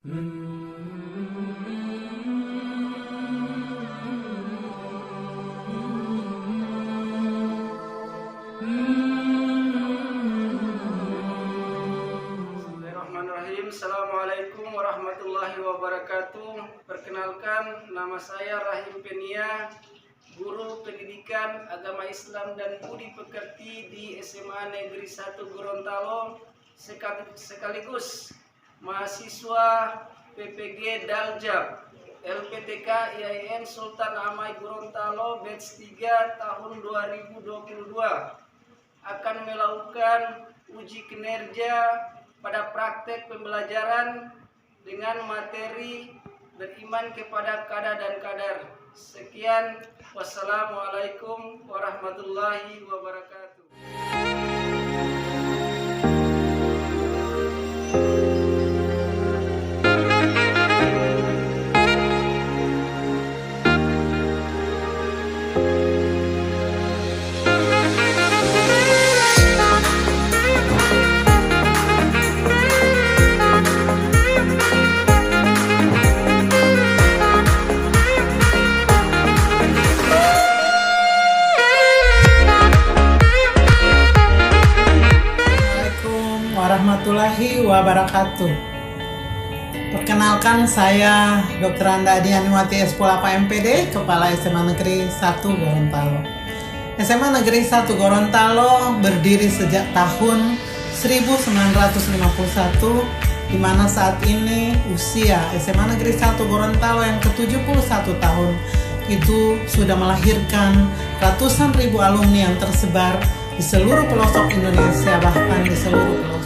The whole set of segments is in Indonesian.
Bismillahirrahmanirrahim. Assalamualaikum warahmatullahi wabarakatuh. Perkenalkan, nama saya Rahim Penia, guru pendidikan agama Islam dan budi pekerti di SMA Negeri 1 Gorontalo, sekaligus mahasiswa PPG Daljab LPTK IAIN Sultan Amai Gorontalo batch 3 tahun 2022 akan melakukan uji kinerja pada praktek pembelajaran dengan materi beriman kepada qada dan qadar. Sekian, wassalamualaikum warahmatullahi wabarakatuh. Warahmatullahi wabarakatuh. Perkenalkan, saya Dr. Anda Adianiwati S.Polapa MPD, Kepala SMA Negeri 1 Gorontalo. SMA Negeri 1 Gorontalo berdiri sejak tahun 1951, di mana saat ini usia SMA Negeri 1 Gorontalo yang ke-71 tahun itu sudah melahirkan ratusan ribu alumni yang tersebar di seluruh pelosok Indonesia, bahkan di seluruh pelosok.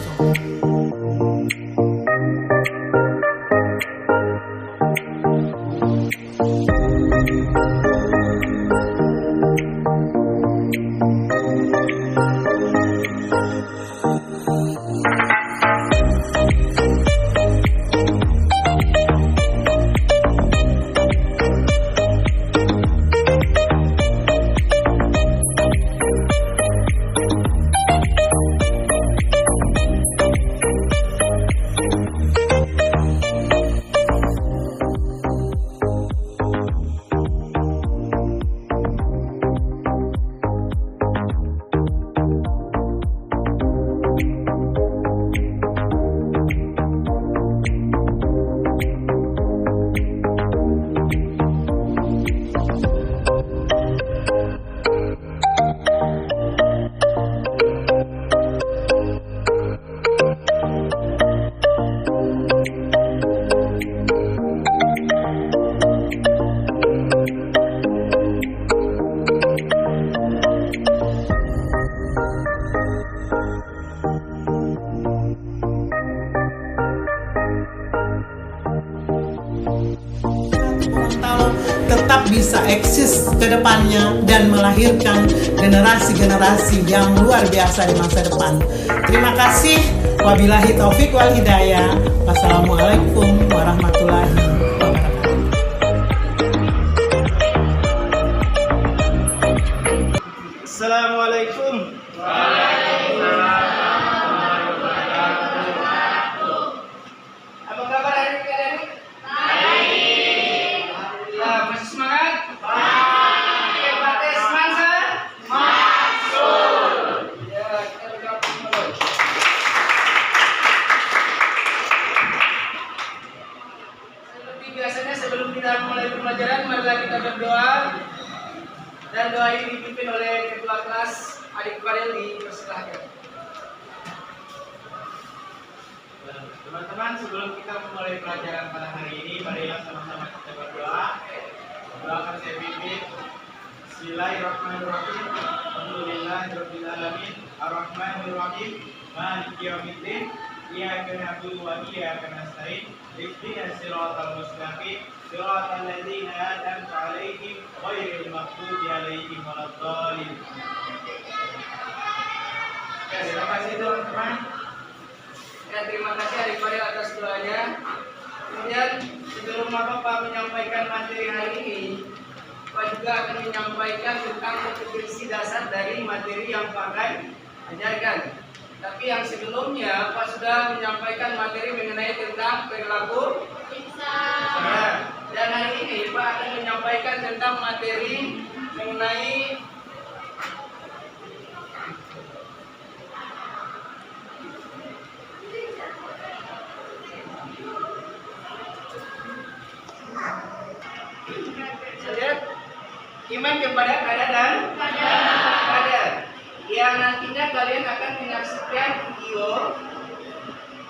Tetap bisa eksis ke depannya dan melahirkan generasi-generasi yang luar biasa di masa depan. Terima kasih. Wabillahi taufik wal hidayah. Wassalamualaikum warahmatullahi wabarakatuh. Assalamualaikum. Apa kabar hari ini kalian? Alhamdulillah, masih semangat? Hebat semansa? Ya, kita bergabung dulu. Seperti biasanya sebelum kita mulai pembelajaran, marilah kita berdoa. Dan doa ini dipimpin oleh Ketua Kelas Adik Fadil, dipersilahkan. Teman-teman, sebelum kita memulai pelajaran pada hari ini, marilah sama-sama kita berdoa. Doakan saya pimpin. Bismillahirrahmanirrahim. Alhamdulillahirabbil alamin. Arrahmanirrahim. Maliki yaumiddin. Iyyaka na'budu wa iyyaka nasta'in. Ihdinas siratal mustaqim. Siratal ladzina an'amta 'alaihim ghairil maghdubi 'alaihim waladdallin. Ya, terima kasih teman-teman. Ya, terima kasih Adik Fadil atas doanya. Kemudian sebelum Bapak menyampaikan materi hari ini, Bapak juga akan menyampaikan tentang kompetensi dasar dari materi yang Pak akan ajarkan. Tapi yang sebelumnya Pak sudah menyampaikan materi mengenai tentang perilaku insan. Dan hari ini Pak akan menyampaikan tentang materi mengenai iman kepada kadar dan kadar. Yang nantinya kalian akan menyaksikan video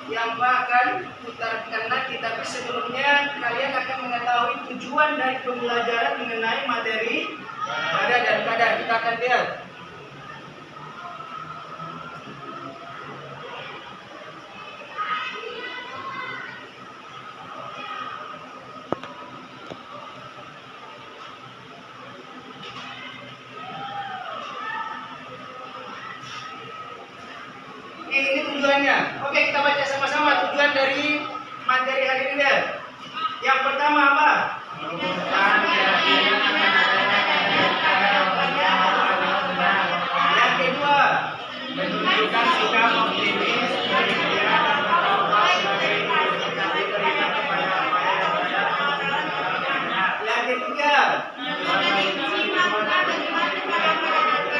yang Pak akan putarkan lagi, tapi sebelumnya kalian akan mengetahui tujuan dari pembelajaran mengenai materi kadar dan kadar. Kita akan lihat. Ini tujuannya. Oke, kita baca sama-sama tujuan dari materi hari ini. Lihat. Yang pertama apa? Yang kedua, menunjukkan sikap optimis dari dia dan bertobat sebagai indikasi beriman kepada apa yang ada. yang ketiga,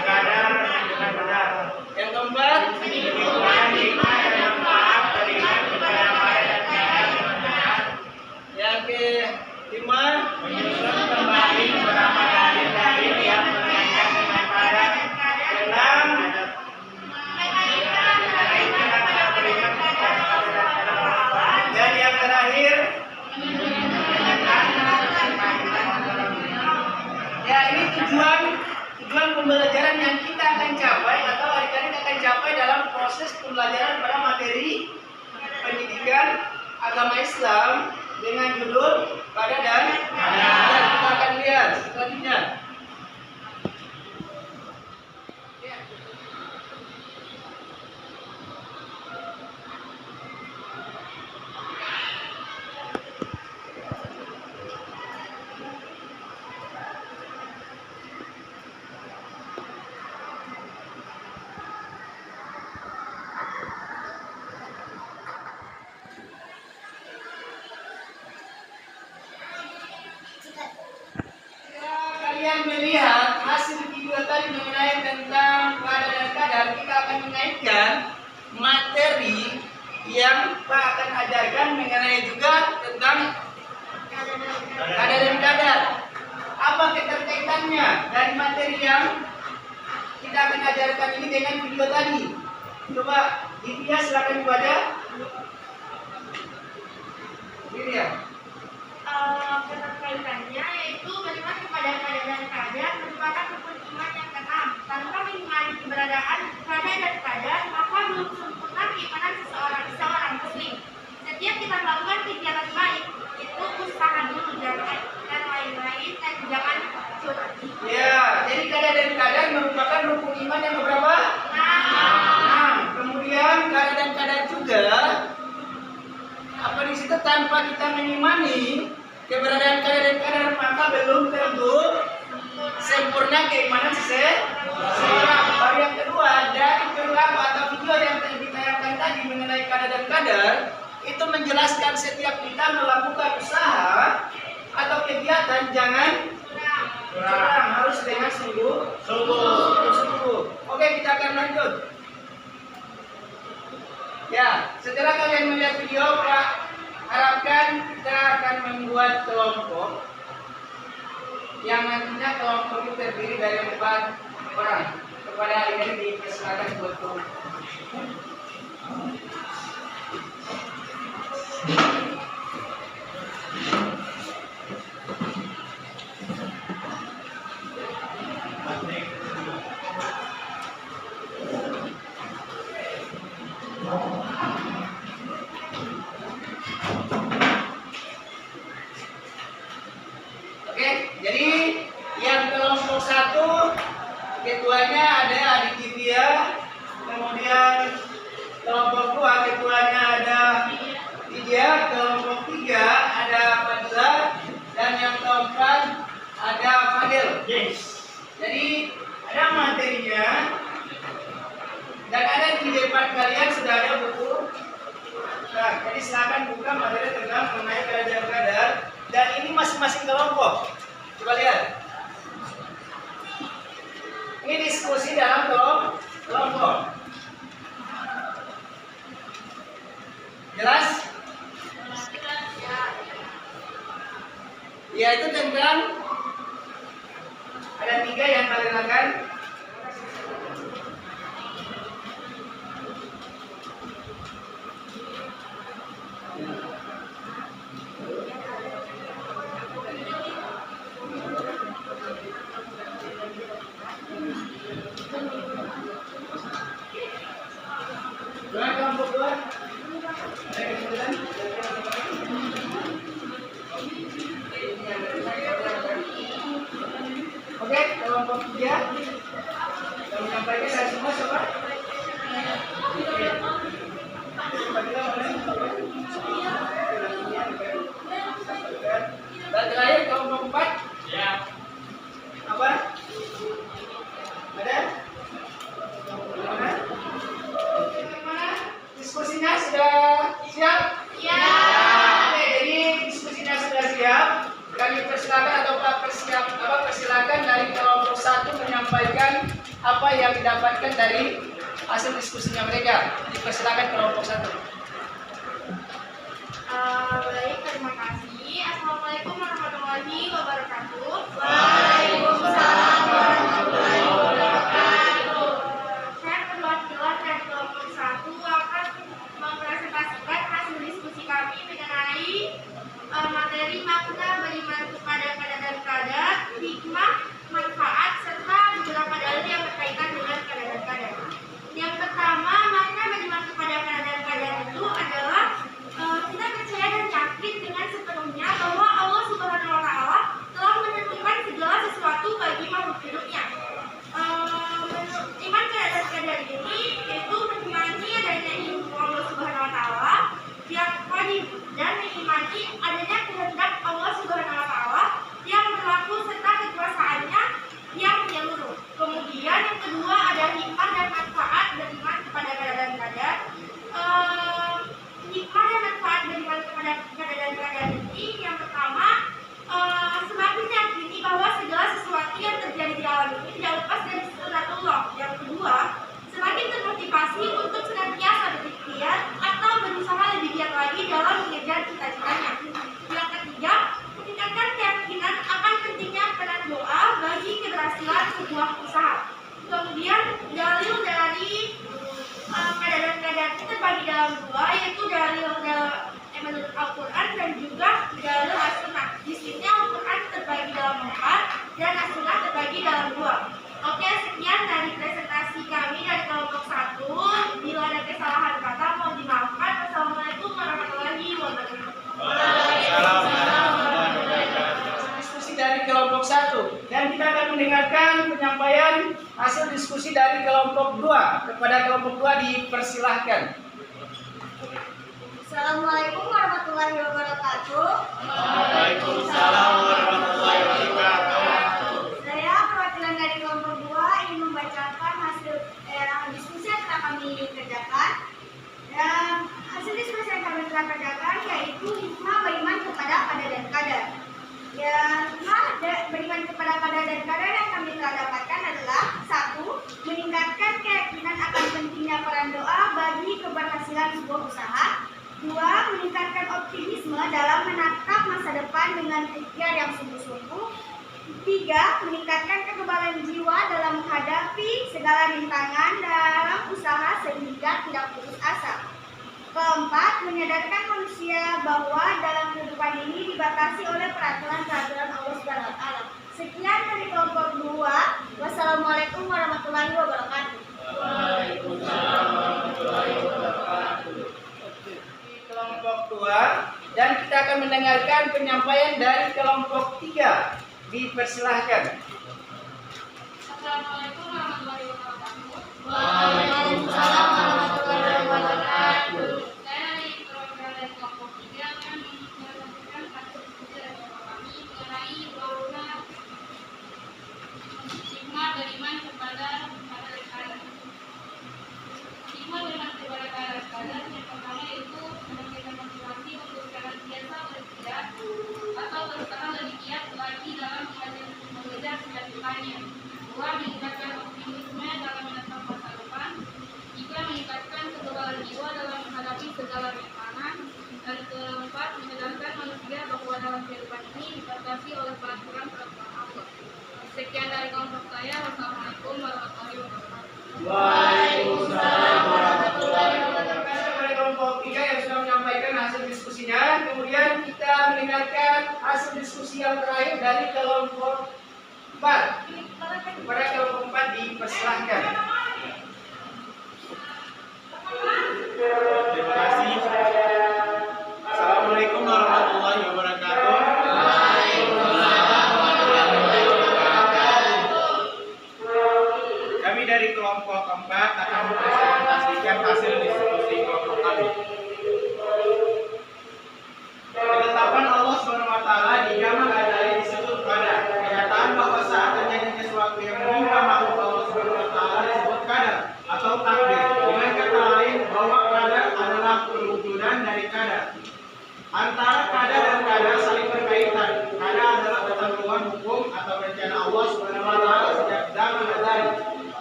Kadar dengan benar. yang keempat, Menunjukkan hikmah dan manfaat beriman kepada apa dan kadar dengan benar. yang kelima, Menyusun kembali beberapa dalil-dalil yang mengaitkan dengan kadar. keenam, Mengaitkan antara beriman kepada apa dan kadar. dan yang terakhir. Ya, ini tujuan pembelajaran yang kita akan capai atau adik-adik akan capai dalam proses pembelajaran pada materi pendidikan agama Islam dengan judul kadar dan kadar. Kita akan lihat selanjutnya. Kalian melihat hasil video tadi mengenai tentang kadar dan kadar, kita akan mengaitkan materi yang Pak akan ajarkan mengenai juga tentang kadar dan kadar. Apa keterkaitannya dari materi yang kita akan ajarkan ini dengan video tadi? Coba Divya silakan dibaca. Divya. Keterkaitannya yaitu beriman kepada kadar dan kadar merupakan rukun iman yang keenam. Tanpa mengimani keberadaan kadar dan kadar, maka belum sempurna keimanan seorang muslim. Setiap kita melakukan kegiatan baik, itu usaha dulu dan lain-lain, dan jangan coba. Ya, jadi kadar dan kadar merupakan rukun iman yang berapa? 6. Kemudian kadar dan kadar juga apa di situ tanpa kita mengimani keberadaan kadar dan kadar, maka belum tentu sempurna keimanan seseorang. Baru yang kedua, dari perilaku atau video yang telah ditayangkan tadi mengenai kadar dan kadar itu menjelaskan setiap kita melakukan usaha atau kegiatan jangan curang, harus dengan sungguh-sungguh. Oke, kita akan lanjut. Ya, setelah kalian melihat video, Pak harapkan kita akan membuat kelompok yang nantinya kelompok itu terdiri dari 4 orang. Kepada ini dipersilakan buat kelompok. Oke, jadi yang kelompok 1 ketuanya ada Adik Divya, kemudian kelompok 2 ketuanya ada Divya, kelompok 3 ada Fadila, dan yang keempat ada Fadil. Yes. Jadi ada materinya Dan ada di depan kalian sudah ada buku. Nah, jadi silakan buka materi tentang mengenai kerajaan Kadar. Dan ini masing-masing kelompok. Coba lihat. Ini diskusi dalam kelompok. Jelas? Yaitu tentang ada 3 yang kalian akan kelompok 2. Ada kesimpulan? Oke, kelompok 3. Yang menyampaikan saya semua coba. Dan terakhir kelompok 4. Ya. Apa? Ada? Bagaimana? Diskusinya sudah siap? Ya. Oke, jadi diskusinya sudah siap. Kami persilakan atau persilakan dari kelompok 1 menyampaikan apa yang didapatkan dari hasil diskusinya mereka. Dipersilakan kelompok 1. Baik, terima kasih. Assalamualaikum warahmatullahi wabarakatuh. Waalaikumsalam warahmatullahi wabarakatuh. Saya perwakilan dari kelompok 1 akan mempresentasikan hasil diskusi kami mengenai materi makna beriman kepada Qadar dan Qadar, hikmah, manfaat, serta beberapa dalil yang berkaitan dengan Qadar dan Qadar. Yang pertama, makna beriman kepada Qadar dan Qadar itu adalah kita percaya dan yakin dengan sepenuhnya bahwa Allah Subhanahu wa Ta'ala telah menentukan segala sesuatu bagi makhluk hidupnya. Iman Qadar dan Qadar ini yaitu mengimani adanya ilmu Allah Subhanahu wa Ta'ala yang wajib dan mengimani adanya kehendak Allah Subhanahu wa Ta'ala yang berlaku serta kekuasaannya yang menyeluruh. Kemudian yang kedua ada hikmah dan manfaat beriman kepada Qadar dan Qadar. Hikmah dan manfaat beriman kepada Qadar dan Qadar ini yang pertama semakin meyakini bahwa segala sesuatu yang terjadi di alam ini tidak lepas dari sunatullah. Yang kedua, semakin termotivasi untuk senantiasa berikhtiar atau berusaha lebih giat lagi dalam mengejar cita-citanya. Yang ketiga, meningkatkan keyakinan akan pentingnya peran doa bagi keberhasilan sebuah usaha. Kemudian dalil dari Qadar dan Qadar itu terbagi dalam 2, yaitu dalil menurut Al-Quran dan juga dalil As-Sunnah. Di sini Al-Quran terbagi dalam 4 dan As-Sunnah terbagi dalam 2. Oke, sekian dari presentasi kami dari kelompok 1. Bila ada kesalahan kata mohon dimaafkan. Wassalamualaikum warahmatullahi wabarakatuh. Diskusi dari kelompok 1. Dan kita akan mendengarkan penyampaian hasil diskusi dari kelompok 2. Kepada kelompok 2 dipersilahkan. Assalamualaikum warahmatullahi wabarakatuh. Waalaikumsalam warahmatullahi wabarakatuh. Saya perwakilan dari kelompok 2 ingin membacakan hasil diskusi yang telah kami kerjakan. Dan hasil diskusi yang kami telah kerjakan yaitu hikmah beriman kepada Qadar dan Qadar. Hikmah beriman kepada Qadar dan Qadar yang kami telah dapatkan adalah 1. Meningkatkan keyakinan akan pentingnya peran doa bagi keberhasilan sebuah usaha. 2. Meningkatkan optimisme dalam menatap masa depan dengan ikhtiar yang sungguh-sungguh. 3. Meningkatkan kekebalan jiwa dalam menghadapi segala rintangan dalam usaha sehingga tidak putus asa. 4. Menyadarkan manusia bahwa dalam kehidupan ini dibatasi oleh peraturan-peraturan Allah Subhanahu wa Ta'ala. Sekian dari kelompok 2. Wassalamualaikum warahmatullahi wabarakatuh. Waalaikumsalam warahmatullahi wabarakatuh. Kelompok 2. Dan kita akan mendengarkan penyampaian dari kelompok 3. Dipersilahkan. Assalamualaikum warahmatullahi wabarakatuh. Waalaikumsalam warahmatullahi wabarakatuh. Saya dari perwakilan dari kelompok 3 akan menyampaikan hasil diskusi dari kelompok kami mengenai makna hikmah beriman kepada Qadar dan Qadar. menyadarkan manusia bahwa dalam kehidupan ini dibatasi oleh peraturan-peraturan Allah. Sekian dari kelompok saya. Wassalamualaikum warahmatullahi wabarakatuh. Waalaikumsalam warahmatullahi wabarakatuh. Terima kasih kepada kelompok 3 yang sudah menyampaikan hasil diskusinya. Kemudian kita mendengarkan hasil diskusi yang terakhir dari kelompok 4. Kepada kelompok 4 dipersilahkan. Terima kasih. Assalamualaikum warahmatullahi wabarakatuh. Kami dari kelompok 4 akan mempresentasikan hasil diskusi kelompok kami. Ketetapan Allah SWT di Jamal Adali disebut qadar. Kenyataan bahwa saat terjadi sesuatu yang menimpa makhluk Allah SWT disebut qadar atau takdir. Dengan kata lain, bahwa qadar adalah perwujudan dari qadar. Antara qadar dan qadar saling berkaitan. Qadar adalah ketentuan hukum atau rencana Allah SWT sejak zaman azali.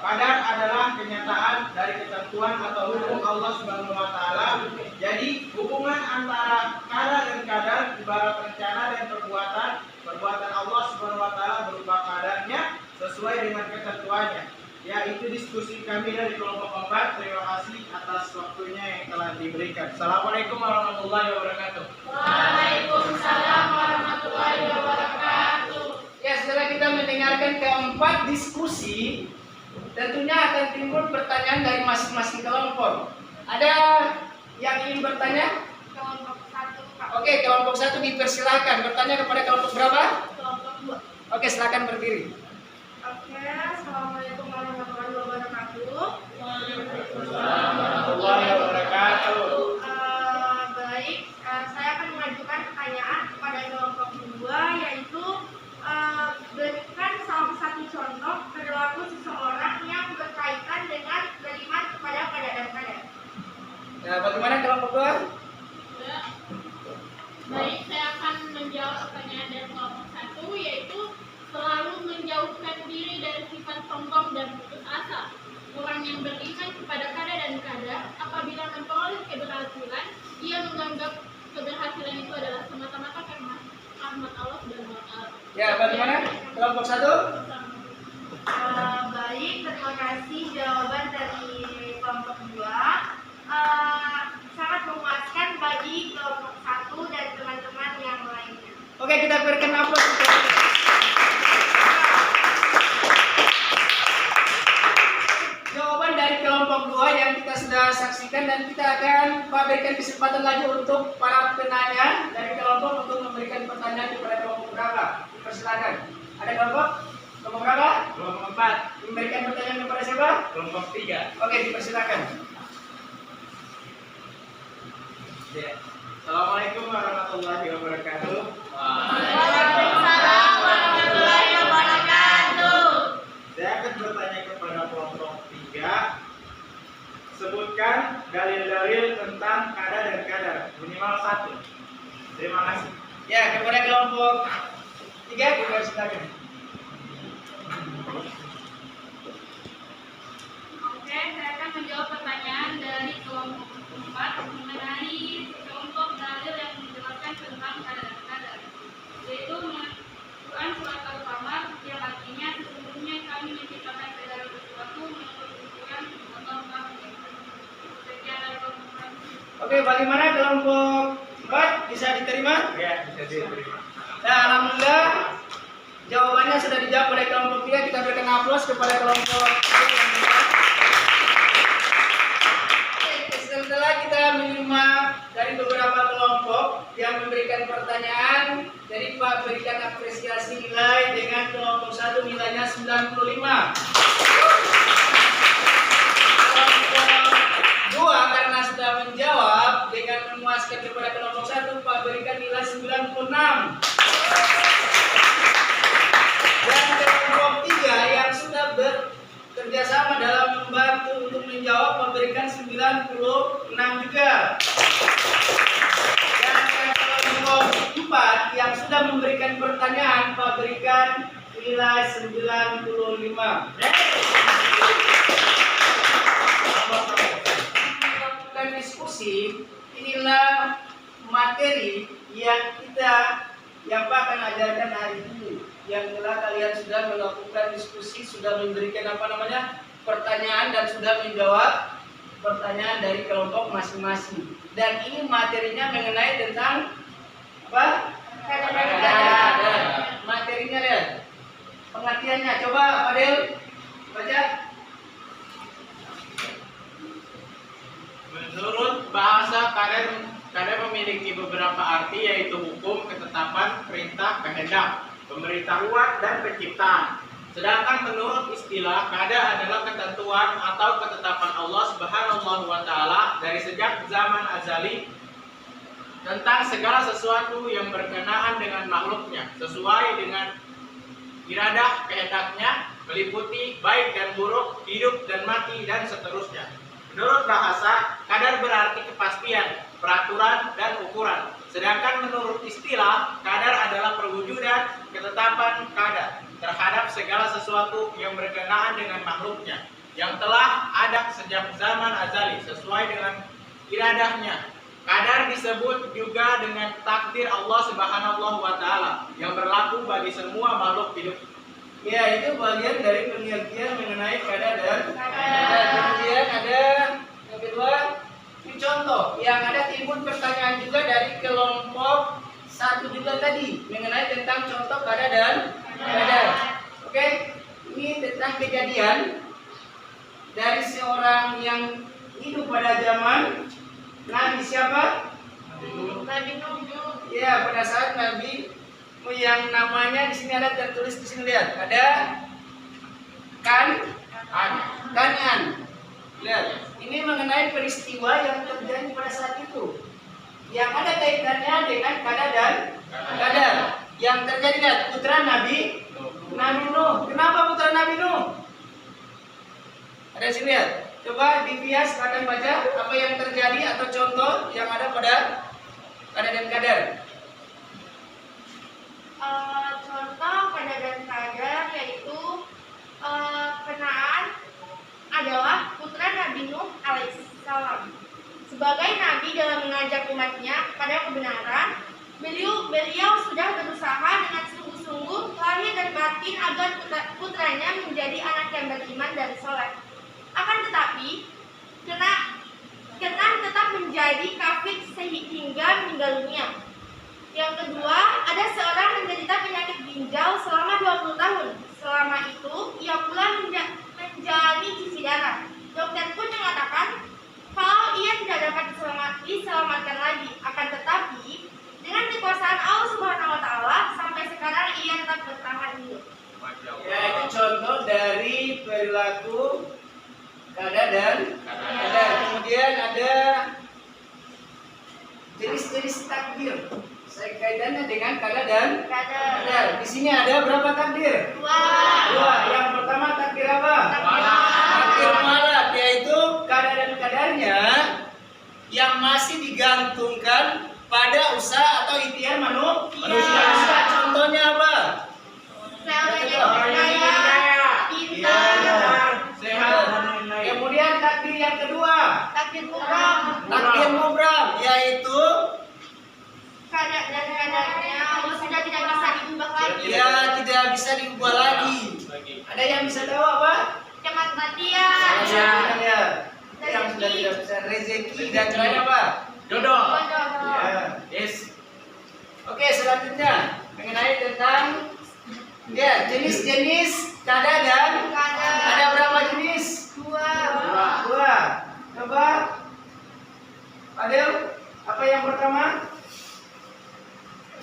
Qadar adalah kenyataan dari ketentuan atau hukum Allah SWT. Jadi hubungan antara qadar dan qadar ibarat rencana dan perbuatan Allah SWT berupa qadarnya sesuai dengan ketentuannya. Ya, itu diskusi kami dari kelompok 4. Terima kasih atas waktunya yang telah diberikan. Assalamualaikum warahmatullahi wabarakatuh. Waalaikumsalam warahmatullahi wabarakatuh. Ya, setelah kita mendengarkan keempat diskusi, tentunya akan timbul pertanyaan dari masing-masing kelompok. Ada yang ingin bertanya? Kelompok 1, Pak. Oke, kelompok 1 dipersilahkan bertanya kepada kelompok berapa? Kelompok 2. Oke, silakan berdiri. Oke, assalamualaikum warahmatullahi wabarakatuh. Waalaikumsalam warahmatullahi wabarakatuh. Baik, saya akan mengajukan pertanyaan kepada kelompok 2, yaitu berikan salah satu contoh perilaku seseorang yang berkaitan dengan beriman kepada qadar dan qadar. Nah, bagaimana kelompok 2? Baik, saya akan menjawab pertanyaan dari kelompok 1, yaitu selalu menjauhkan diri dari sifat sombong dan putus asa. Orang yang beriman kepada qadar dan qadar, apabila memperoleh keberhasilan, ia menganggap keberhasilan itu adalah semata-mata karena rahmat Allah Subhanahu wa Ta'ala. Ya, bagaimana kelompok 1? Baik, terima kasih jawaban dari kelompok 2. Sangat memuaskan bagi kelompok 1 dan teman-teman yang lainnya. Oke, kita berikan aplaus. Jawaban dari kelompok 2 yang kita sudah saksikan, dan kita akan berikan kesempatan lagi untuk para penanya dari kelompok untuk memberikan pertanyaan kepada kelompok berapa. Persilakan. Ada kelompok berapa? Kelompok 4. Memberikan pertanyaan kepada siapa? Kelompok 3. Oke, dipersilakan. Ya. Assalamualaikum warahmatullahi wabarakatuh. Waalaikumsalam warahmatullahi wabarakatuh. Saya akan bertanya kepada kelompok 3. Sebutkan dalil-dalil tentang qadar dan qadar, minimal 1. Terima kasih. Ya, kepada kelompok 3 dipersilakan. Oke, saya akan menjawab pertanyaan dari kelompok 4 mengenai kelompok dalil yang menjelaskan tentang qadar dan qadar, yaitu Quran surat Al-Qamar yang artinya sesungguhnya kami menciptakan segala sesuatu menurut ukuran atau takdir. Sekian dari kelompok 4. Oke, bagaimana kelompok 4? Bisa diterima? Ya, bisa diterima. Nah, alhamdulillah jawabannya sudah dijawab oleh kelompok 3. Kita berikan aplaus kepada kelompok 3. Setelah kita menerima dari beberapa kelompok yang memberikan pertanyaan, jadi Pak berikan apresiasi nilai dengan kelompok 1 nilainya 95. Kelompok 2 karena sudah menjawab dengan memuaskan kepada kelompok 1, Pak berikan nilai 96. Dan kelompok 3 yang sudah bekerjasama dalam membantu untuk menjawab memberikan 96 juga. Dan kelompok 4 yang sudah memberikan pertanyaan, Pak berikan nilai 95. Melakukan diskusi, inilah materi yang Pak akan ajarkan hari ini, yang telah kalian sudah melakukan diskusi, sudah memberikan pertanyaan dan sudah menjawab pertanyaan dari kelompok masing-masing. Dan ini materinya mengenai tentang apa? Kadar. Materinya lihat. Pengertiannya coba Fadil baca. Menurut bahasa kadar memiliki beberapa arti, yaitu hukum, ketetapan, perintah, kehendak, pemberitahuan, dan penciptaan. Sedangkan menurut istilah, kadar adalah ketentuan atau ketetapan Allah Subhanahu wa Ta'ala dari sejak zaman azali tentang segala sesuatu yang berkenaan dengan makhluknya, sesuai dengan iradah kehendaknya, meliputi baik dan buruk, hidup dan mati, dan seterusnya. Menurut bahasa, kadar berarti kepastian, peraturan, dan ukuran. Sedangkan menurut istilah, kadar adalah perwujudan ketetapan kadar terhadap segala sesuatu yang berkenaan dengan makhluknya, yang telah ada sejak zaman azali sesuai dengan iradahnya. Kadar disebut juga dengan takdir Allah Subhanahu wa Ta'ala yang berlaku bagi semua makhluk hidup. Ya, itu bagian dari pengertian mengenai kadar dan kemudian ada yang kedua, ini contoh yang ada timbul pertanyaan juga dari kelompok satu juga tadi mengenai tentang contoh kadar dan kadar. Oke, ini tentang kejadian dari seorang yang hidup pada zaman Nabi siapa? Nabi Nuh. Ya, pada saat Nabi yang namanya di sini ada tertulis di sini, lihat ada Kan'an. Lihat, ini mengenai peristiwa yang terjadi pada saat itu, yang ada kaitannya dengan kadar dan kadar. Yang terjadi, lihat, putra Nabi Nuh. Kenapa putra Nabi Nuh? Ada di sini, lihat. Coba dibias akan baca apa yang terjadi atau contoh yang ada pada kadar dan kadar. Contoh kadar dan kadar yaitu Kan'an adalah putra Nabi Nuh alaihissalam. Sebagai nabi dalam mengajak umatnya pada kebenaran, beliau sudah berusaha dengan sungguh-sungguh lahir dan batin agar putranya menjadi anak yang beriman dan soleh. Akan tetapi, Kan'an tetap menjadi kafir sehingga meninggal dunia. Yang kedua, ada seorang menderita penyakit ginjal selama 20 tahun. Selama itu, ia pula menjalani cuci darah. Dokter pun mengatakan kalau ia tidak dapat diselamatkan lagi. Akan tetapi, dengan kekuasaan Allah Subhanahu wa Ta'ala, sampai sekarang ia tetap bertahan hidup. Ya, itu contoh dari perilaku kadar dan kadar. Kemudian ada jenis-jenis takdir. Saya kaitannya dengan kadar dan kadar. Di sini ada berapa takdir? Dua. Yang pertama takdir apa? Takdir mualaf, yaitu kadar dan kadarnya yang masih digantungkan pada usaha atau ikhtiar manusia. Contohnya apa? Sehat. Kemudian takdir yang kedua, takdir mubram, yaitu Kadar dan kadarnya Allah sudah tidak bisa diubah lagi. ya tidak bisa diubah lagi. Ada yang bisa tahu apa? Kematian. Ya. Yang sudah tidak bisa, rezeki dan lain apa? Jodoh. Ya. Yes. Oke, selanjutnya mengenai tentang ya jenis-jenis kadar dan ada berapa jenis? Dua. Coba Adel, apa yang pertama?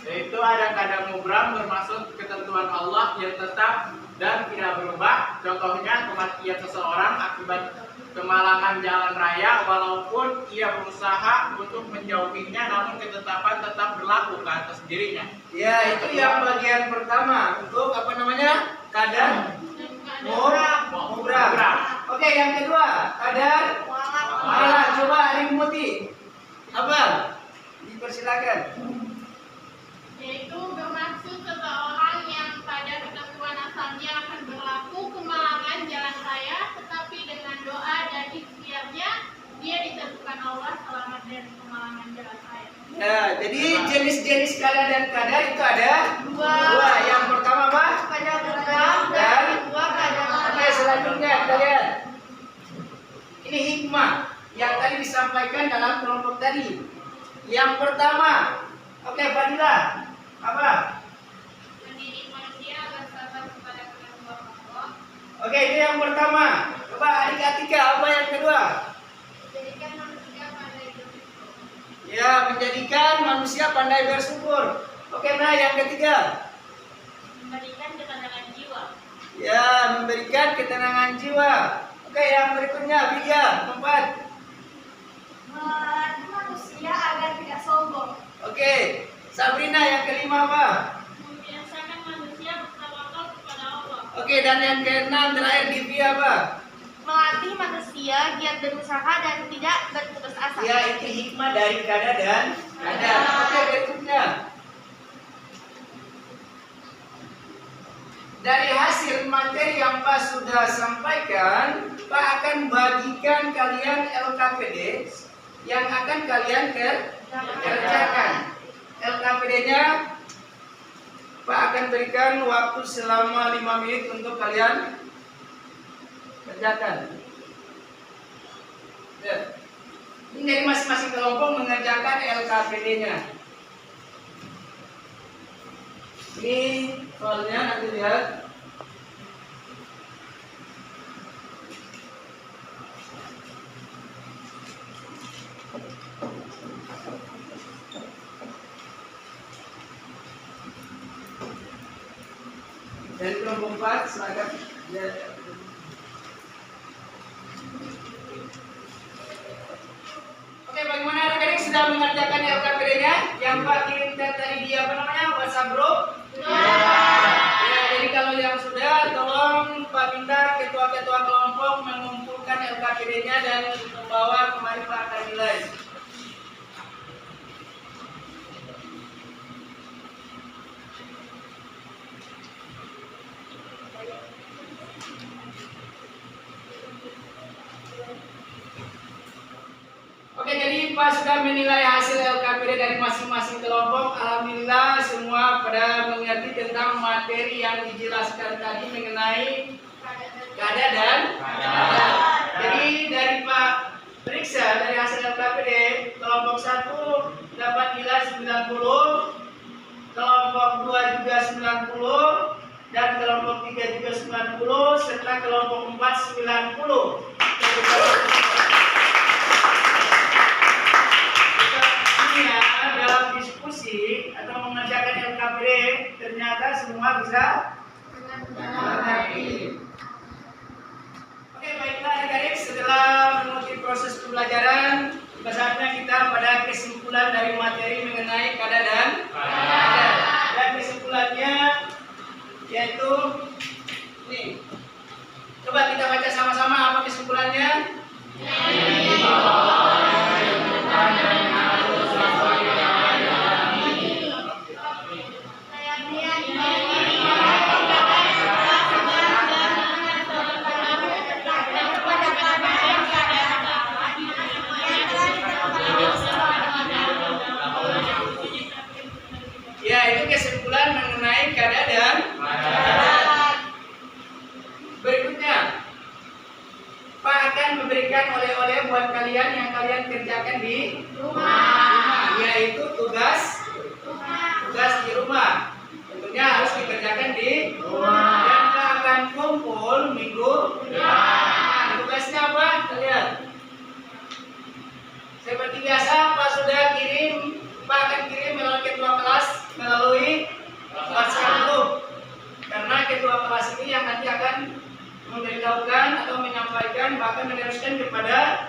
Yaitu ada kadar mubram, bermaksud ketentuan Allah yang tetap dan tidak berubah. Contohnya kematian seseorang akibat kemalangan jalan raya, walaupun ia berusaha untuk menjauhinya, namun ketetapan tetap berlaku ke atas dirinya. Ya, itu yang bagian pertama untuk apa namanya? Kadar mubram. Oke, yang kedua, kadar mualaf. Coba Ari Muti. Apa? Dipersilakan. Yaitu bermaksud seseorang yang pada ketentuan asalnya akan berlaku kemalangan jalan raya, tetapi dengan doa dan ikhtiarnya dia ditentukan Allah selamat dari kemalangan jalan raya. Nah, jenis kada dan kada itu ada dua. Yang pertama apa? Kada genggam dan kedua kada Oke, selanjutnya kita lihat. Ini hikmah yang tadi disampaikan dalam kelompok tadi. Yang pertama, oke Fadila, apa? Mendidik manusia agar sabar kepada kedua Allah. Oke, itu yang pertama. Coba adik Atika, apa yang kedua? Menjadikan manusia pandai bersyukur. Ya, menjadikan manusia pandai bersyukur. Oke, nah yang ketiga. Memberikan ketenangan jiwa. Ya, memberikan ketenangan jiwa. Oke, yang berikutnya, Vidya, keempat. melatih manusia agar tidak sombong. Oke, Sabrina, yang kelima apa? Membiasakan manusia bertawakal kepada Allah. Oke, dan yang keenam terakhir Divya apa? Melatih manusia giat berusaha dan tidak berputus asa. Ya, itu hikmah dari kada dan kada. Oke, berikutnya. Dari hasil materi yang Pak sudah sampaikan, Pak akan bagikan kalian LKPD yang akan kalian kerjakan. LKPD-nya Pak akan berikan waktu selama 5 menit untuk kalian kerjakan. Ya. Ini dari masing-masing kelompok mengerjakan LKPD-nya. Ini soalnya nanti lihat. Dari kelompok 4 silakan. Ya. Oke, bagaimana adik-adik sudah mengerjakan LKPD-nya? Yang Pak kirimkan tadi di apa namanya? WhatsApp group? Ya, jadi kalau yang sudah, tolong Pak minta ketua-ketua kelompok mengumpulkan LKPD-nya dan membawa kemari Pak akan nilai. Oke, jadi Pak sudah menilai hasil LKPD dari masing-masing kelompok. Alhamdulillah semua pada mengerti tentang materi yang dijelaskan tadi mengenai kada dan kada. Jadi dari Pak periksa dari hasil LKPD, kelompok 1 dapat nilai 90, kelompok 2 juga 90, dan kelompok 3 juga 90, serta kelompok 4 90. Dalam diskusi atau mengerjakan LKPD ternyata semua bisa mengerti. Oke, baiklah adik-adik, setelah mengikuti proses pembelajaran, saatnya kita pada kesimpulan dari materi mengenai kada dan kada. Dan kesimpulannya yaitu ini. Coba kita baca sama-sama apa kesimpulannya. Ya, itu kesimpulan mengenai kada dan kada. Berikutnya, Pak akan memberikan oleh-oleh buat kalian yang kalian kerjakan di rumah, yaitu tugas di rumah. Tentunya harus dikerjakan di rumah. Dan Pak akan kumpul minggu depan. Tugasnya apa? Kalian. Seperti biasa, Pak sudah kirim. Pak akan kirim melalui ketua kelas melalui WhatsApp group. Karena ketua kelas ini yang nanti akan memberitahukan atau menyampaikan bahkan meneruskan kepada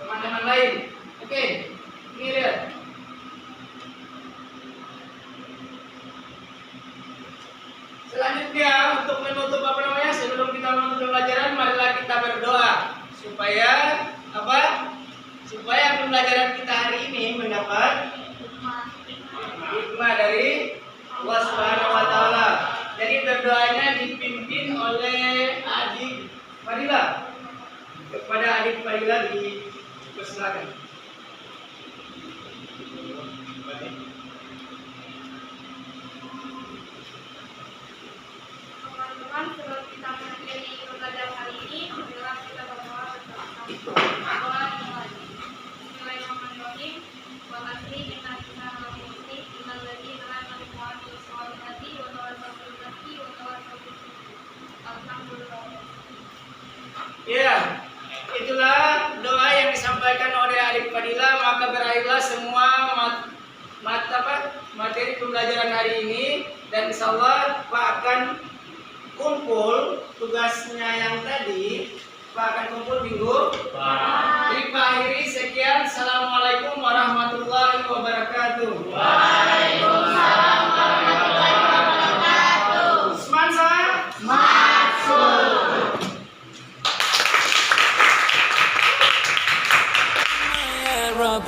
teman-teman lain. Oke, ini lihat. Selanjutnya untuk menutup apa namanya, sebelum kita menutup pembelajaran, marilah kita berdoa supaya apa? Supaya pembelajaran kita hari ini mendapat hikmah dari Allah Subhanahu wa taala. Jadi berdoanya dipimpin oleh adik Fadila. Kepada adik Fadila dipersilakan. Ya, itulah doa yang disampaikan oleh adik Fadila. Maka berakhirlah semua materi pembelajaran hari ini, dan insya Allah Pak akan kumpul tugasnya yang tadi. Pak akan kumpul minggu. Jadi Pak akhiri sekian. Assalamualaikum warahmatullahi wabarakatuh. Waalaikumsalam warahmatullahi wabarakatuh. Semansa. Rock